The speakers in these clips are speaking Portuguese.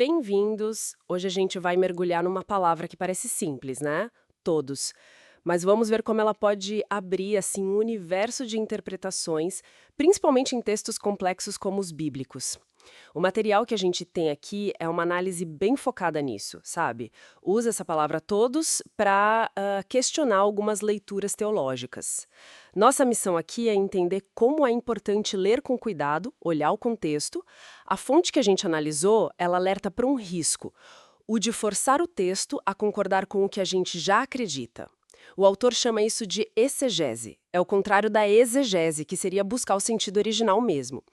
Bem-vindos! Hoje a gente vai mergulhar numa palavra que parece simples, né? Todos. Mas vamos ver como ela pode abrir assim um universo de interpretações, principalmente em textos complexos como os bíblicos. O material que a gente tem aqui é uma análise bem focada nisso, sabe? Usa essa palavra todos para questionar algumas leituras teológicas. Nossa missão aqui é entender como é importante ler com cuidado, olhar o contexto. A fonte que a gente analisou, ela alerta para um risco, o de forçar o texto a concordar com o que a gente já acredita. O autor chama isso de exegese. É o contrário da exegese, que seria buscar o sentido original mesmo.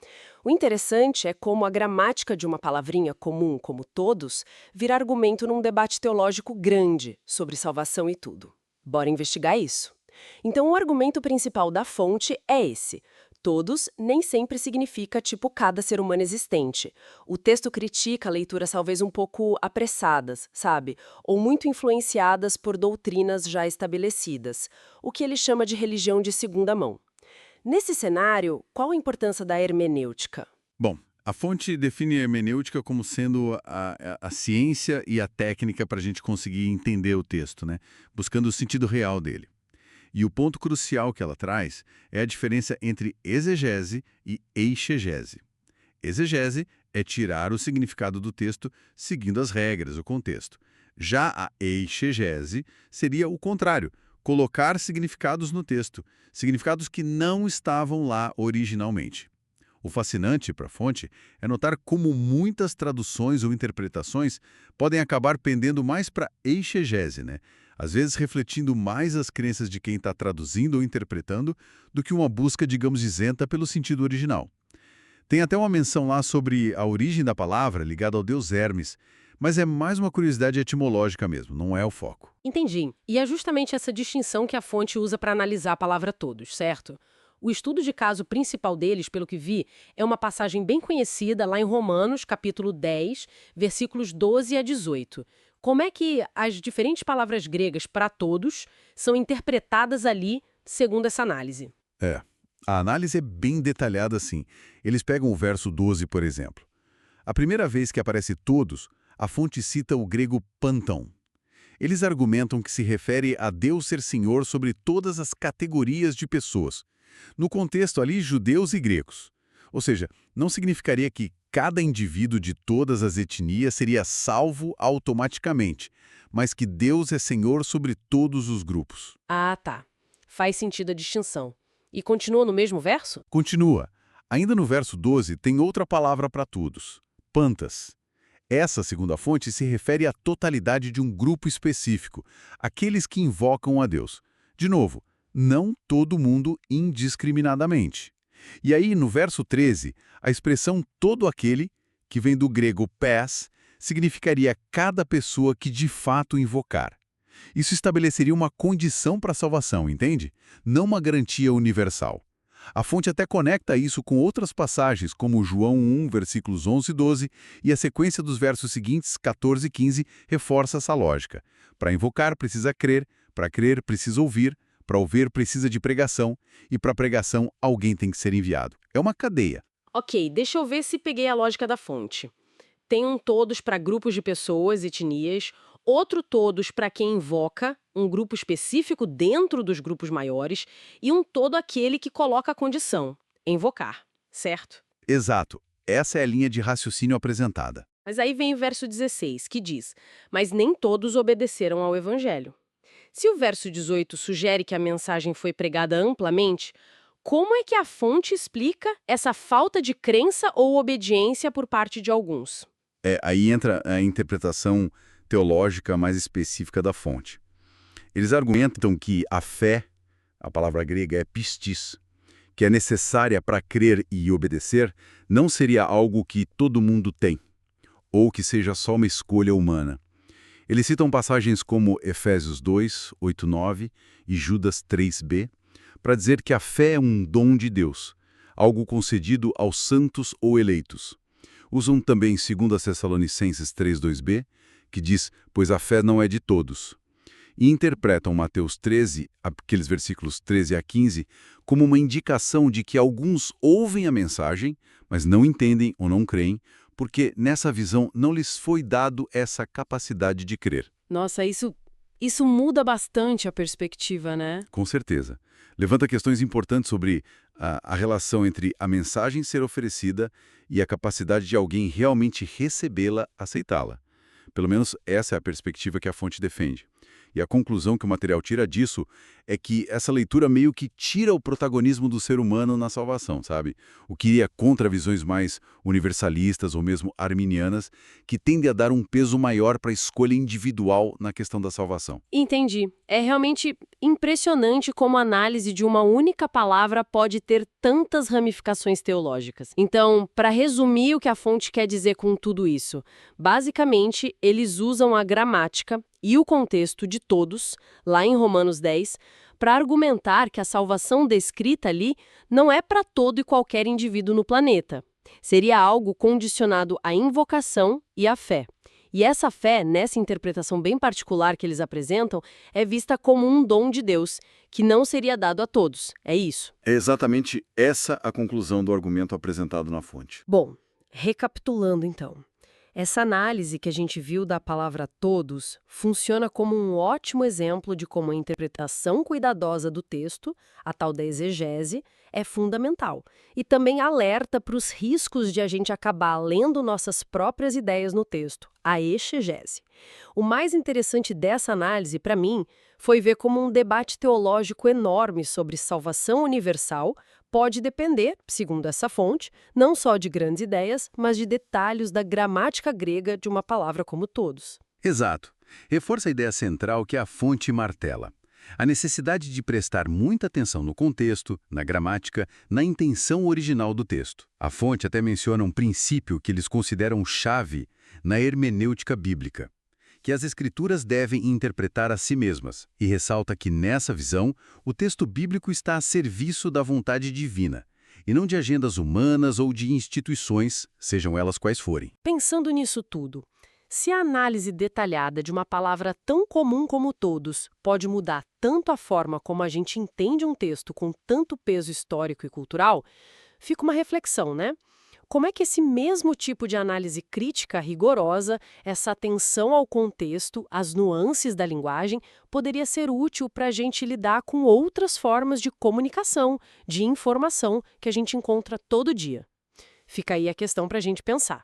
O interessante é como a gramática de uma palavrinha comum, como todos, vira argumento num debate teológico grande sobre salvação e tudo. Bora investigar isso. Então, o argumento principal da fonte é esse. Todos nem sempre significa tipo cada ser humano existente. O texto critica leituras talvez um pouco apressadas, sabe? Ou muito influenciadas por doutrinas já estabelecidas, o que ele chama de religião de segunda mão. Nesse cenário, qual a importância da hermenêutica? Bom, a fonte define a hermenêutica como sendo a ciência e a técnica para a gente conseguir entender o texto, né? Buscando o sentido real dele. E o ponto crucial que ela traz é a diferença entre exegese e exegese. Exegese é tirar o significado do texto seguindo as regras, o contexto. Já a exegese seria o contrário, colocar significados no texto, significados que não estavam lá originalmente. O fascinante para a fonte é notar como muitas traduções ou interpretações podem acabar pendendo mais para exegese, né? Às vezes refletindo mais as crenças de quem está traduzindo ou interpretando do que uma busca, digamos, isenta pelo sentido original. Tem até uma menção lá sobre a origem da palavra ligada ao deus Hermes, mas é mais uma curiosidade etimológica mesmo, não é o foco. Entendi. E é justamente essa distinção que a fonte usa para analisar a palavra todos, certo? O estudo de caso principal deles, pelo que vi, é uma passagem bem conhecida lá em Romanos, capítulo 10, versículos 12 a 18. Como é que as diferentes palavras gregas para todos são interpretadas ali, segundo essa análise? É, a análise é bem detalhada assim. Eles pegam o verso 12, por exemplo. A primeira vez que aparece todos, a fonte cita o grego pantão. Eles argumentam que se refere a Deus ser senhor sobre todas as categorias de pessoas. No contexto ali, judeus e gregos. Ou seja, não significaria que cada indivíduo de todas as etnias seria salvo automaticamente, mas que Deus é senhor sobre todos os grupos. Ah, tá. Faz sentido a distinção. E continua no mesmo verso? Continua. Ainda no verso 12, tem outra palavra para todos: pantas. Essa, segundo a fonte, se refere à totalidade de um grupo específico, aqueles que invocam a Deus. De novo, não todo mundo indiscriminadamente. E aí, no verso 13, a expressão todo aquele, que vem do grego pés, significaria cada pessoa que de fato invocar. Isso estabeleceria uma condição para a salvação, entende? Não uma garantia universal. A fonte até conecta isso com outras passagens, como João 1, versículos 11 e 12, e a sequência dos versos seguintes, 14 e 15, reforça essa lógica. Para invocar, precisa crer, para crer, precisa ouvir, para ouvir, precisa de pregação, e para pregação, alguém tem que ser enviado. É uma cadeia. Ok, deixa eu ver se peguei a lógica da fonte. Tem um todos para grupos de pessoas, etnias, outro todos para quem invoca, um grupo específico dentro dos grupos maiores, e um todo aquele que coloca a condição, invocar, certo? Exato. Essa é a linha de raciocínio apresentada. Mas aí vem o verso 16, que diz: Mas nem todos obedeceram ao evangelho. Se o verso 18 sugere que a mensagem foi pregada amplamente, como é que a fonte explica essa falta de crença ou obediência por parte de alguns? Aí entra a interpretação teológica mais específica da fonte. Eles argumentam que a fé, a palavra grega é pistis, que é necessária para crer e obedecer, não seria algo que todo mundo tem, ou que seja só uma escolha humana. Eles citam passagens como Efésios 2, 8, 9 e Judas 3b, para dizer que a fé é um dom de Deus, algo concedido aos santos ou eleitos. Usam também 2 Tessalonicenses 3:2b, que diz, pois a fé não é de todos. E interpretam Mateus 13, aqueles versículos 13 a 15, como uma indicação de que alguns ouvem a mensagem, mas não entendem ou não creem, porque nessa visão não lhes foi dado essa capacidade de crer. Nossa, isso muda bastante a perspectiva, né? Com certeza. Levanta questões importantes sobre a relação entre a mensagem ser oferecida e a capacidade de alguém realmente recebê-la, aceitá-la. Pelo menos essa é a perspectiva que a fonte defende. E a conclusão que o material tira disso é que essa leitura meio que tira o protagonismo do ser humano na salvação, sabe? O que iria contra visões mais universalistas ou mesmo arminianas, que tendem a dar um peso maior para a escolha individual na questão da salvação. Entendi. É realmente impressionante como a análise de uma única palavra pode ter tantas ramificações teológicas. Então, para resumir o que a fonte quer dizer com tudo isso, basicamente, eles usam a gramática e o contexto de todos, lá em Romanos 10, para argumentar que a salvação descrita ali não é para todo e qualquer indivíduo no planeta. Seria algo condicionado à invocação e à fé. E essa fé, nessa interpretação bem particular que eles apresentam, é vista como um dom de Deus, que não seria dado a todos. É isso. É exatamente essa a conclusão do argumento apresentado na fonte. Bom, recapitulando então. Essa análise que a gente viu da palavra todos funciona como um ótimo exemplo de como a interpretação cuidadosa do texto, a tal da exegese, é fundamental. E também alerta para os riscos de a gente acabar lendo nossas próprias ideias no texto, a exegese. O mais interessante dessa análise, para mim, foi ver como um debate teológico enorme sobre salvação universal pode depender, segundo essa fonte, não só de grandes ideias, mas de detalhes da gramática grega de uma palavra como todos. Exato. Reforça a ideia central que a fonte martela. A necessidade de prestar muita atenção no contexto, na gramática, na intenção original do texto. A fonte até menciona um princípio que eles consideram chave na hermenêutica bíblica, que as escrituras devem interpretar a si mesmas, e ressalta que, nessa visão, o texto bíblico está a serviço da vontade divina, e não de agendas humanas ou de instituições, sejam elas quais forem. Pensando nisso tudo, se a análise detalhada de uma palavra tão comum como todos pode mudar tanto a forma como a gente entende um texto com tanto peso histórico e cultural, fica uma reflexão, né? Como é que esse mesmo tipo de análise crítica rigorosa, essa atenção ao contexto, às nuances da linguagem, poderia ser útil para a gente lidar com outras formas de comunicação, de informação que a gente encontra todo dia? Fica aí a questão para a gente pensar.